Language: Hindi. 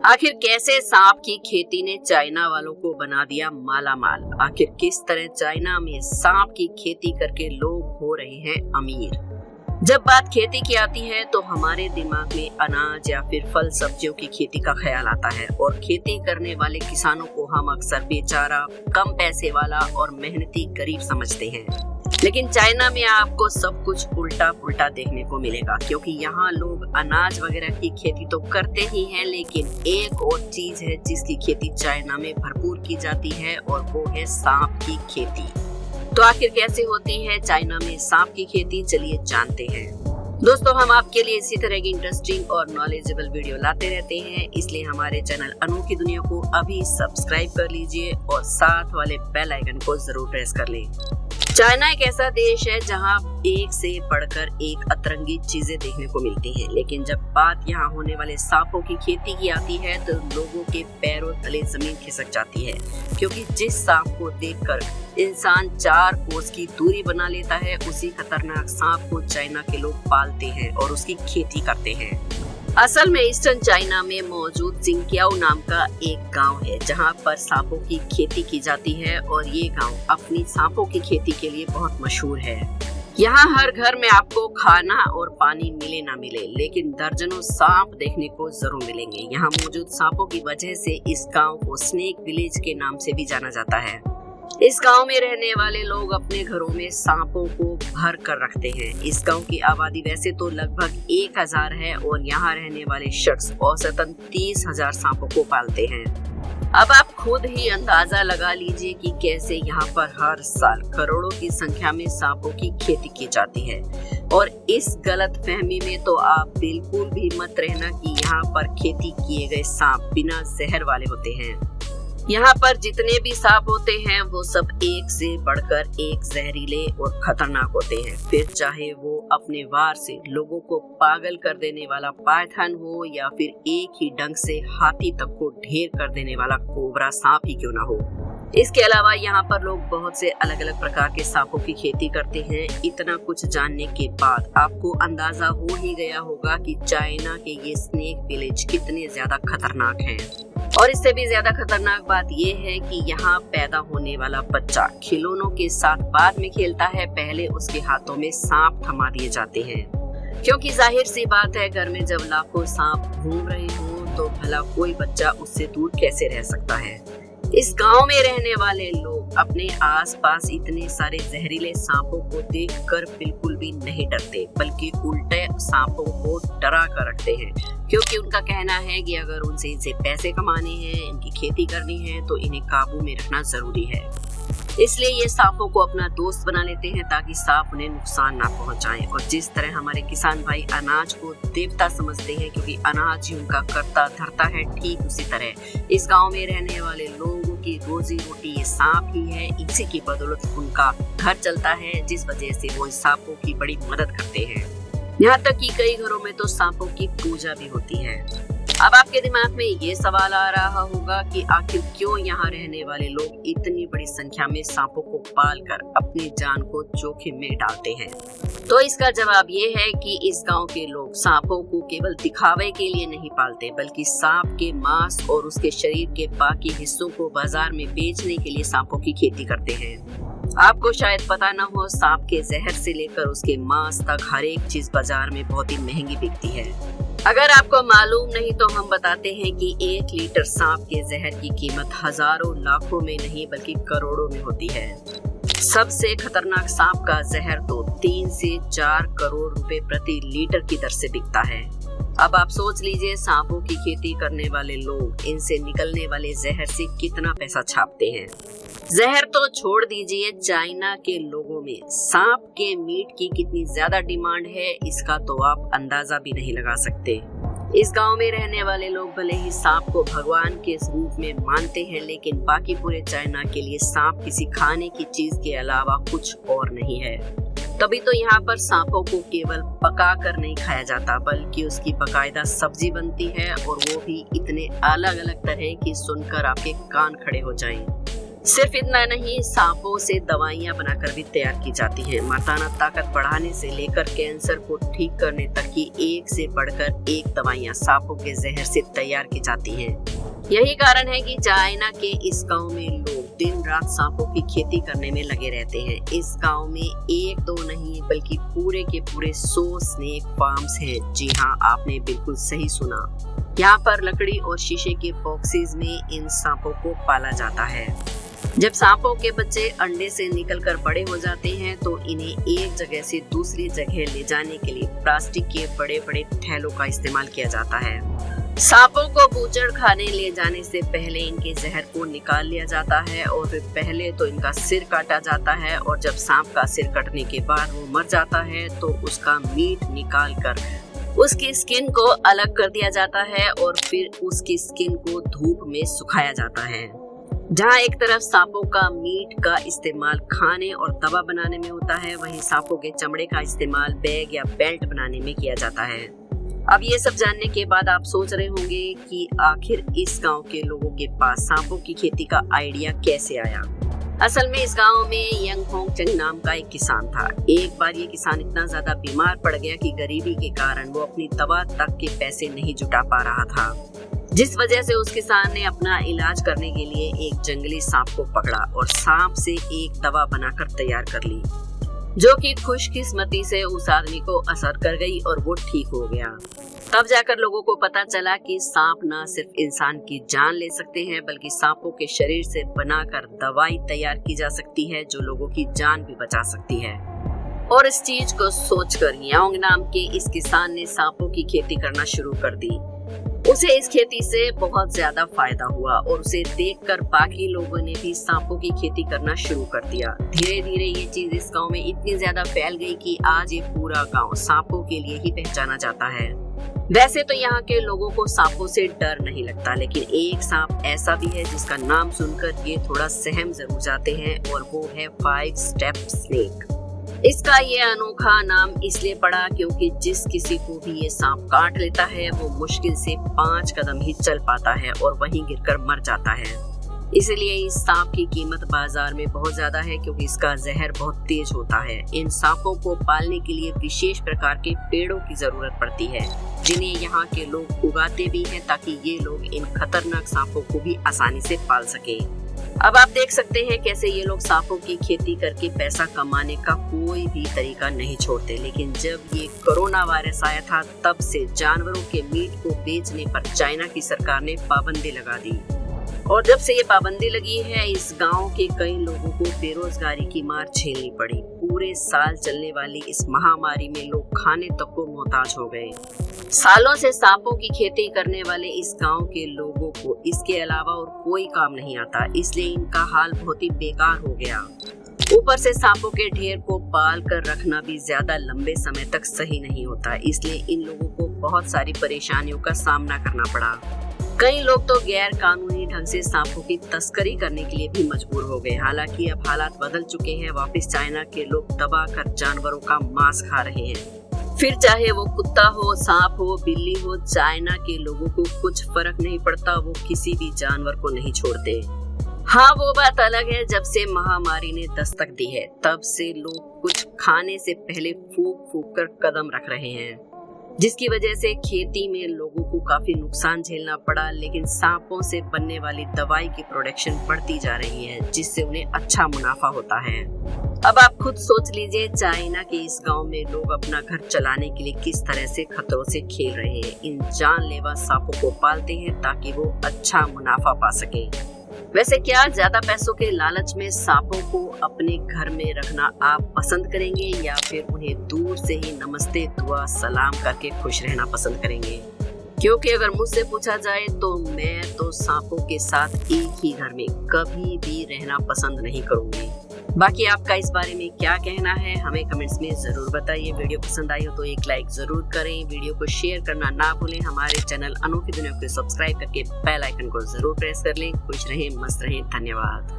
आखिर कैसे सांप की खेती ने चाइना वालों को बना दिया माला माल? आखिर किस तरह चाइना में सांप की खेती करके लोग हो रहे हैं अमीर? जब बात खेती की आती है तो हमारे दिमाग में अनाज या फिर फल सब्जियों की खेती का ख्याल आता है और खेती करने वाले किसानों को हम अक्सर बेचारा, कम पैसे वाला और मेहनती गरीब समझते हैं। लेकिन चाइना में आपको सब कुछ उल्टा पुल्टा देखने को मिलेगा, क्योंकि यहाँ लोग अनाज वगैरह की खेती तो करते ही हैं, लेकिन एक और चीज है जिसकी खेती चाइना में भरपूर की जाती है और वो है सांप की खेती। तो आखिर कैसे होती है चाइना में सांप की खेती, चलिए जानते हैं। दोस्तों, हम आपके लिए इसी तरह की इंटरेस्टिंग और नॉलेजेबल वीडियो लाते रहते हैं, इसलिए हमारे चैनल अनोखी दुनिया को अभी सब्सक्राइब कर लीजिए और साथ वाले बेल आइकन को जरूर प्रेस कर लें। चाइना एक ऐसा देश है जहां एक से बढ़कर एक अतरंगी चीजें देखने को मिलती हैं, लेकिन जब बात यहां होने वाले सांपों की खेती की आती है तो लोगों के पैरों तले जमीन खिसक जाती है, क्योंकि जिस सांप को देखकर इंसान 4 कोस की दूरी बना लेता है, उसी खतरनाक सांप को चाइना के लोग पालते हैं और उसकी खेती करते हैं। असल में ईस्टर्न चाइना में मौजूद जिंगक्याओ नाम का एक गांव है जहां पर सांपों की खेती की जाती है और ये गांव अपनी सांपों की खेती के लिए बहुत मशहूर है। यहाँ हर घर में आपको खाना और पानी मिले ना मिले, लेकिन दर्जनों सांप देखने को जरूर मिलेंगे। यहाँ मौजूद सांपों की वजह से इस गांव को स्नेक विलेज के नाम से भी जाना जाता है। इस गांव में रहने वाले लोग अपने घरों में सांपों को भर कर रखते हैं। इस गांव की आबादी वैसे तो लगभग 1000 है और यहाँ रहने वाले शख्स औसतन 30,000 सांपों को पालते हैं। अब आप खुद ही अंदाजा लगा लीजिए कि कैसे यहाँ पर हर साल करोड़ों की संख्या में सांपों की खेती की जाती है। और इस गलत फहमी में तो आप बिल्कुल भी मत रहना कि यहाँ पर खेती किए गए सांप बिना जहर वाले होते हैं। यहाँ पर जितने भी सांप होते हैं वो सब एक से बढ़कर एक जहरीले और खतरनाक होते हैं, फिर चाहे वो अपने वार से लोगों को पागल कर देने वाला पाइथन हो या फिर एक ही डंक से हाथी तक को ढेर कर देने वाला कोबरा सांप ही क्यों ना हो। इसके अलावा यहाँ पर लोग बहुत से अलग अलग प्रकार के सांपों की खेती करते हैं। इतना कुछ जानने के बाद आपको अंदाजा हो ही गया होगा कि चाइना के ये स्नेक विलेज कितने ज्यादा खतरनाक हैं। और इससे भी ज्यादा खतरनाक बात ये है कि यहाँ पैदा होने वाला बच्चा खिलौनों के साथ बाद में खेलता है, पहले उसके हाथों में सांप थमा दिए जाते हैं, क्योंकि जाहिर सी बात है घर में जब लाखों सांप घूम रहे हों तो भला कोई बच्चा उससे दूर कैसे रह सकता है। इस गांव में रहने वाले लोग अपने आसपास इतने सारे जहरीले सांपों को देखकर बिल्कुल भी नहीं डरते, बल्कि उल्टे सांपों को डरा कर रखते हैं, क्योंकि उनका कहना है कि अगर उनसे इनसे पैसे कमाने हैं, इनकी खेती करनी है, तो इन्हें काबू में रखना जरूरी है। इसलिए ये सांपों को अपना दोस्त बना लेते हैं ताकि सांप उन्हें नुकसान ना पहुंचाएं। और जिस तरह हमारे किसान भाई अनाज को देवता समझते हैं क्योंकि अनाज ही उनका करता धरता है, ठीक उसी तरह इस गांव में रहने वाले लोगों की रोजी रोटी ये सांप ही है। इसी की बदौलत उनका घर चलता है, जिस वजह से वो इस सांपों की बड़ी मदद करते हैं। यहाँ तक कि कई घरों में तो सांपों की पूजा भी होती है। अब आपके दिमाग में ये सवाल आ रहा होगा कि आखिर क्यों यहाँ रहने वाले लोग इतनी बड़ी संख्या में सांपों को पालकर अपनी जान को जोखिम में डालते हैं। तो इसका जवाब ये है कि इस गांव के लोग सांपों को केवल दिखावे के लिए नहीं पालते, बल्कि सांप के मांस और उसके शरीर के बाकी हिस्सों को बाजार में बेचने के लिए सांपों की खेती करते हैं। आपको शायद पता न हो, सांप के जहर से लेकर उसके मांस तक हर एक चीज बाजार में बहुत ही महंगी बिकती है। अगर आपको मालूम नहीं तो हम बताते हैं कि 1 लीटर सांप के जहर की कीमत हजारों लाखों में नहीं बल्कि करोड़ों में होती है। सबसे खतरनाक सांप का जहर तो 3 से 4 करोड़ रुपए प्रति लीटर की दर से बिकता है। अब आप सोच लीजिए सांपों की खेती करने वाले लोग इनसे निकलने वाले जहर से कितना पैसा छापते हैं। जहर तो छोड़ दीजिए, चाइना के लोगों में सांप के मीट की कितनी ज्यादा डिमांड है, इसका तो आप अंदाजा भी नहीं लगा सकते। इस गांव में रहने वाले लोग भले ही सांप को भगवान के रूप में मानते हैं, लेकिन बाकी पूरे चाइना के लिए सांप किसी खाने की चीज के अलावा कुछ और नहीं है। तभी तो यहाँ पर सांपों को केवल पका कर नहीं खाया जाता, बल्कि उसकी बाकायदा सब्जी बनती है, और वो भी इतने अलग अलग तरह की सुनकर आपके कान खड़े हो जाएं। सिर्फ इतना नहीं, सांपों से दवाइयां बनाकर भी तैयार की जाती हैं। मर्दाना ताकत बढ़ाने से लेकर कैंसर को ठीक करने तक की एक से बढ़कर एक दवाइयां सांपों के जहर से तैयार की जाती हैं। यही कारण है कि चाइना के इस गांव में लोग दिन रात सांपों की खेती करने में लगे रहते हैं। इस गांव में एक दो नहीं बल्कि पूरे के पूरे 100 स्नेक फार्म्स हैं। जी हाँ, आपने बिल्कुल सही सुना। यहाँ पर लकड़ी और शीशे के बॉक्सेस में इन सांपों को पाला जाता है। जब सांपों के बच्चे अंडे से निकलकर बड़े हो जाते हैं तो इन्हें एक जगह से दूसरी जगह ले जाने के लिए प्लास्टिक के बड़े बड़े थैलों का इस्तेमाल किया जाता है। सांपों को बूचड़ खाने ले जाने से पहले इनके जहर को निकाल लिया जाता है और फिर पहले तो इनका सिर काटा जाता है और जब सांप का सिर कटने के बाद वो मर जाता है तो उसका मीट निकाल कर उसकी स्किन को अलग कर दिया जाता है और फिर उसकी स्किन को धूप में सुखाया जाता है। जहाँ एक तरफ सांपों का मीट का इस्तेमाल खाने और दवा बनाने में होता है, वहीं सांपों के चमड़े का इस्तेमाल बैग या बेल्ट बनाने में किया जाता है। अब ये सब जानने के बाद आप सोच रहे होंगे कि आखिर इस गांव के लोगों के पास सांपों की खेती का आइडिया कैसे आया। असल में इस गांव में यंग होंग चंग नाम का एक किसान था। एक बार ये किसान इतना ज्यादा बीमार पड़ गया कि गरीबी के कारण वो अपनी दवा तक के पैसे नहीं जुटा पा रहा था, जिस वजह से उस किसान ने अपना इलाज करने के लिए एक जंगली सांप को पकड़ा और सांप से एक दवा बनाकर तैयार कर ली, जो कि खुशकिस्मती से उस आदमी को असर कर गई और वो ठीक हो गया। तब जाकर लोगों को पता चला कि सांप न सिर्फ इंसान की जान ले सकते हैं बल्कि सांपों के शरीर से बनाकर दवाई तैयार की जा सकती है जो लोगों की जान भी बचा सकती है। और इस चीज को सोचकर यांग नाम के इस किसान ने सांपों की खेती करना शुरू कर दी। उसे इस खेती से बहुत ज्यादा फायदा हुआ और उसे देखकर बाकी लोगों ने भी सांपों की खेती करना शुरू कर दिया। धीरे धीरे ये चीज इस गांव में इतनी ज्यादा फैल गई कि आज ये पूरा गांव सांपों के लिए ही पहचाना जाता है। वैसे तो यहाँ के लोगों को सांपों से डर नहीं लगता, लेकिन एक सांप ऐसा भी है जिसका नाम सुनकर ये थोड़ा सहम जरूर जाते हैं और वो है 5 स्टेप स्नेक। इसका ये अनोखा नाम इसलिए पड़ा क्योंकि जिस किसी को भी ये सांप काट लेता है वो मुश्किल से 5 कदम ही चल पाता है और वहीं गिरकर मर जाता है। इसलिए इस सांप की कीमत बाजार में बहुत ज्यादा है क्योंकि इसका जहर बहुत तेज होता है। इन सांपों को पालने के लिए विशेष प्रकार के पेड़ों की जरूरत पड़ती है जिन्हें यहाँ के लोग उगाते भी हैं ताकि ये लोग इन खतरनाक सांपों को भी आसानी से पाल सके। अब आप देख सकते हैं कैसे ये लोग सांपों की खेती करके पैसा कमाने का कोई भी तरीका नहीं छोड़ते। लेकिन जब ये कोरोना वायरस आया था तब से जानवरों के मीट को बेचने पर चाइना की सरकार ने पाबंदी लगा दी और जब से ये पाबंदी लगी है इस गांव के कई लोगों को बेरोजगारी की मार झेलनी पड़ी। पूरे साल चलने वाली इस महामारी में लोग खाने तक को मोहताज हो गए। सालों से सांपों की खेती करने वाले इस गांव के लोगों को इसके अलावा और कोई काम नहीं आता, इसलिए इनका हाल बहुत ही बेकार हो गया। ऊपर से सांपों के ढेर को पाल कर रखना भी ज्यादा लंबे समय तक सही नहीं होता, इसलिए इन लोगों को बहुत सारी परेशानियों का सामना करना पड़ा। कई लोग तो गैर कानूनी ढंग से सांपों की तस्करी करने के लिए भी मजबूर हो गए। हालांकि अब हालात बदल चुके हैं, वापस चाइना के लोग दबा कर जानवरों का मांस खा रहे हैं। फिर चाहे वो कुत्ता हो, सांप हो, बिल्ली हो, चाइना के लोगों को कुछ फर्क नहीं पड़ता, वो किसी भी जानवर को नहीं छोड़ते। हाँ, वो बात अलग है जब से महामारी ने दस्तक दी है तब से लोग कुछ खाने से पहले फूंक फूंक कर कदम रख रहे हैं, जिसकी वजह से खेती में लोगों को काफी नुकसान झेलना पड़ा। लेकिन सांपों से बनने वाली दवाई की प्रोडक्शन बढ़ती जा रही है जिससे उन्हें अच्छा मुनाफा होता है। अब आप खुद सोच लीजिए चाइना के इस गांव में लोग अपना घर चलाने के लिए किस तरह से खतरों से खेल रहे हैं। इन जानलेवा सांपों को पालते हैं ताकि वो अच्छा मुनाफा पा सके। वैसे क्या ज्यादा पैसों के लालच में सांपों को अपने घर में रखना आप पसंद करेंगे या फिर उन्हें दूर से ही नमस्ते दुआ सलाम करके खुश रहना पसंद करेंगे? क्योंकि अगर मुझसे पूछा जाए तो मैं तो सांपों के साथ एक ही घर में कभी भी रहना पसंद नहीं करूंगी। बाकी आपका इस बारे में क्या कहना है हमें कमेंट्स में जरूर बताइए। वीडियो पसंद आई हो तो एक लाइक जरूर करें, वीडियो को शेयर करना ना भूलें। हमारे चैनल अनोखी दुनिया को सब्सक्राइब करके बेल आइकन को जरूर प्रेस कर लें। खुश रहें, मस्त रहें, धन्यवाद।